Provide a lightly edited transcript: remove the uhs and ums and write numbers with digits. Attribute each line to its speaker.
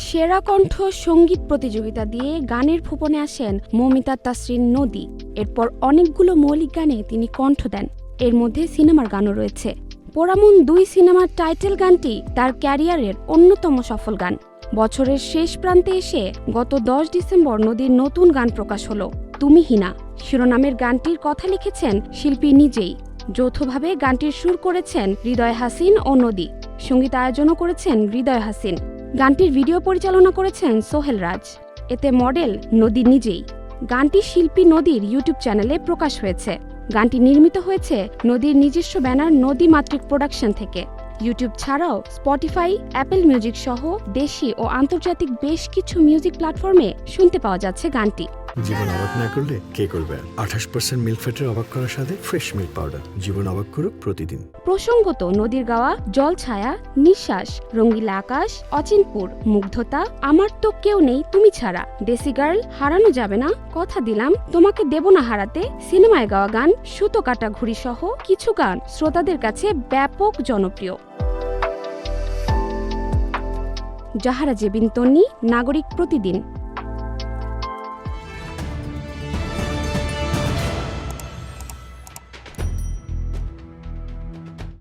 Speaker 1: সেরা কণ্ঠ সঙ্গীত প্রতিযোগিতা দিয়ে গানের ভুবনে আসেন মৌমিতা তাসরিন নদী। এরপর অনেকগুলো মৌলিক গানে তিনি কণ্ঠ দেন, এর মধ্যে সিনেমার গানও রয়েছে। পোড়ামন ২ সিনেমার টাইটেল গানটি তার ক্যারিয়ারের অন্যতম সফল গান। বছরের শেষ প্রান্তে এসে গত ১০ ডিসেম্বর নদীর নতুন গান প্রকাশ হলো তুমি হিনা শিরোনামের গানটির কথা লিখেছেন শিল্পী নিজেই। যৌথভাবে গানটির সুর করেছেন হৃদয় হাসিন ও নদী, সঙ্গীতায়োজনও করেছেন হৃদয় হাসিন। গানটির ভিডিও পরিচালনা করেছেন সোহেল রাজ। এতে মডেল নদী নিজেই। গানটি শিল্পী নদীর ইউটিউব চ্যানেলে প্রকাশ হয়েছে। গানটি নির্মিত হয়েছে নদীর নিজস্ব ব্যানার নদী মাতৃক প্রোডাকশন থেকে। ইউটিউব ছাড়াও স্পটিফাই, অ্যাপল মিউজিক সহ দেশি ও আন্তর্জাতিক বেশ কিছু মিউজিক প্ল্যাটফর্মে শুনতে পাওয়া যাচ্ছে গানটি।
Speaker 2: জীবন অবাক না করলে কে করবে? 28% মিল্ক ফ্যাটের অবাক করার সাথে ফ্রেশ মিল্ক পাউডার। জীবন অবাক করুক প্রতিদিন।
Speaker 1: প্রসঙ্গত, নদীর গাওয়া জল ছায়া, নিঃশ্বাস, রঙ্গিলা আকাশ, অচিনপুর, মুগ্ধতা, আমার তো কেউ নেই তুমি ছাড়া, দেশি গার্ল, হারানো যাবে না, কথা দিলাম, তোমাকে দেব না হারাতে, সিনেমায় গাওয়া গান, সুতো কাটা ঘুড়ি সহ কিছু গান শ্রোতাদের কাছে ব্যাপক জনপ্রিয়। জাহারা জেবিন তন্নি, নাগরিক প্রতিদিন।